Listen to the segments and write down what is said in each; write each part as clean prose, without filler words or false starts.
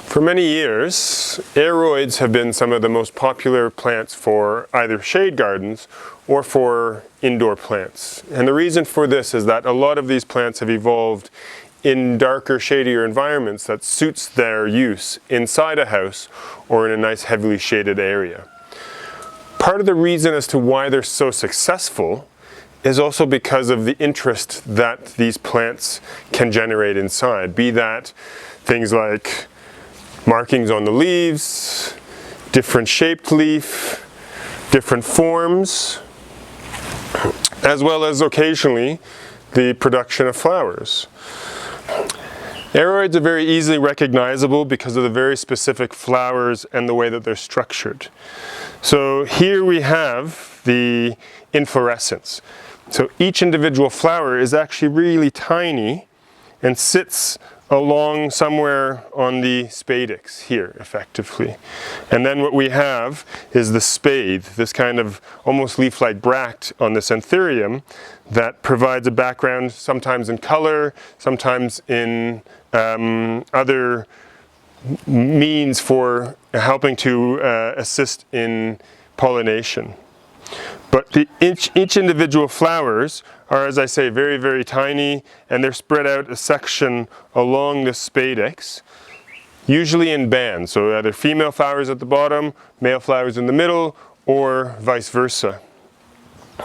For many years, Aroids have been some of the most popular plants for either shade gardens or for indoor plants. And the reason for this is that a lot of these plants have evolved in darker, shadier environments that suits their use inside a house or in a nice heavily shaded area. Part of the reason as to why they're so successful is also because of the interest that these plants can generate inside, be that things like markings on the leaves, different shaped leaf, different forms, as well as occasionally the production of flowers. Aroids are very easily recognizable because of the very specific flowers and the way that they're structured. So here we have the inflorescence. So each individual flower is actually really tiny and sits along somewhere on the spadix here, effectively. And then what we have is the spathe, this kind of almost leaf-like bract on this anthurium that provides a background sometimes in color, sometimes in other means for helping to assist in pollination. But each individual flowers are, as I say, very, very tiny, and they're spread out a section along the spadix, usually in bands. So either female flowers at the bottom, male flowers in the middle, or vice versa.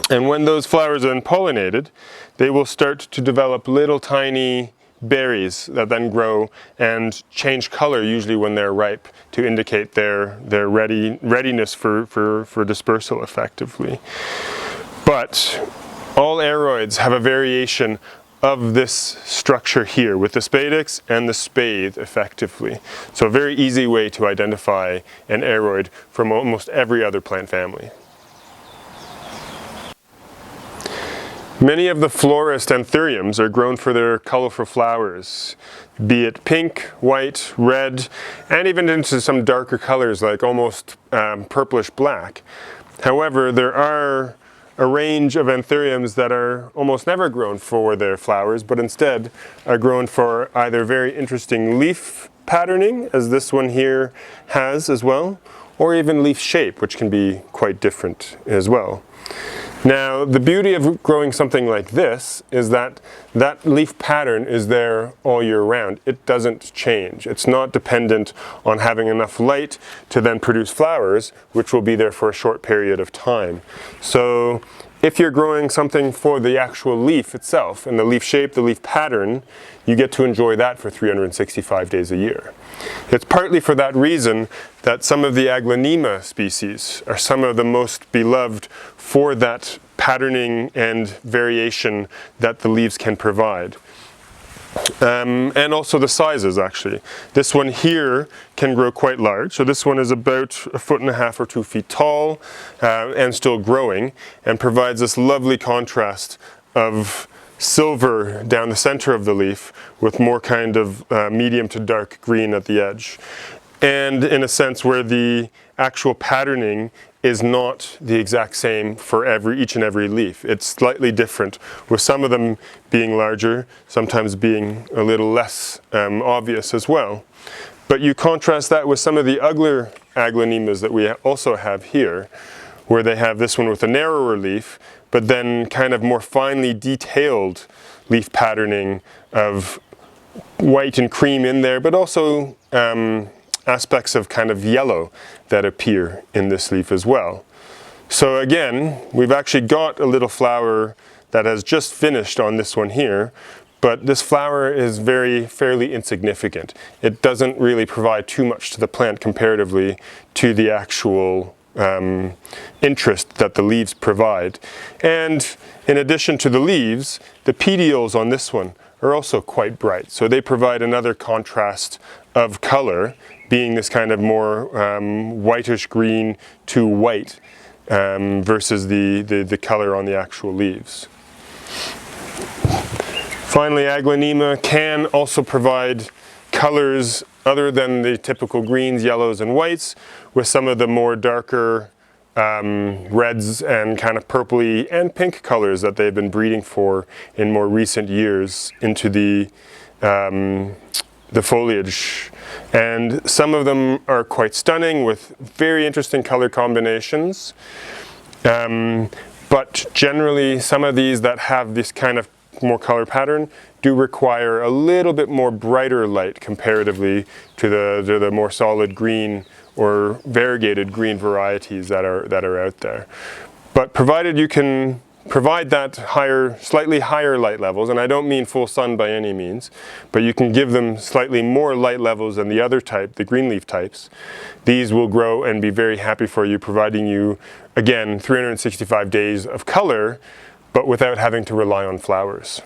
And when those flowers are then pollinated, they will start to develop little tiny berries that then grow and change color, usually when they're ripe, to indicate their readiness for dispersal effectively. But all aroids have a variation of this structure here with the spadix and the spathe effectively. So a very easy way to identify an aroid from almost every other plant family. Many of the florist anthuriums are grown for their colorful flowers, be it pink, white, red, and even into some darker colors like almost purplish black. However, there are a range of anthuriums that are almost never grown for their flowers, but instead are grown for either very interesting leaf patterning, as this one here has as well, or even leaf shape, which can be quite different as well. Now, the beauty of growing something like this is that that leaf pattern is there all year round. It doesn't change. It's not dependent on having enough light to then produce flowers, which will be there for a short period of time. So if you're growing something for the actual leaf itself and the leaf shape, the leaf pattern, you get to enjoy that for 365 days a year. It's partly for that reason that some of the aglaonema species are some of the most beloved for that patterning and variation that the leaves can provide. And also the sizes, actually. This one here can grow quite large. So this one is about 1.5 foot or 2 feet tall and still growing, and provides this lovely contrast of silver down the center of the leaf with more kind of medium to dark green at the edge. And in a sense where the actual patterning is not the exact same for each and every leaf. It's slightly different, with some of them being larger, sometimes being a little less obvious as well. But you contrast that with some of the uglier aglaonemas that we also have here, where they have this one with a narrower leaf, but then kind of more finely detailed leaf patterning of white and cream in there, but also aspects of kind of yellow that appear in this leaf as well. So again, we've actually got a little flower that has just finished on this one here, but this flower is fairly insignificant. It doesn't really provide too much to the plant comparatively to the actual interest that the leaves provide. And in addition to the leaves, the petioles on this one are also quite bright. So they provide another contrast of color, being this kind of more whitish green to white versus the color on the actual leaves. Finally, Aglaonema can also provide colors other than the typical greens, yellows, and whites, with some of the more darker reds and kind of purpley and pink colors that they've been breeding for in more recent years into the foliage. And some of them are quite stunning with very interesting color combinations. But generally, some of these that have this kind of more color pattern do require a little bit more brighter light comparatively to the more solid green or variegated green varieties that are out there. But provided you can provide that slightly higher light levels, and I don't mean full sun by any means, but you can give them slightly more light levels than the other type, the green leaf types, these will grow and be very happy for you, providing you, again, 365 days of color, but without having to rely on flowers.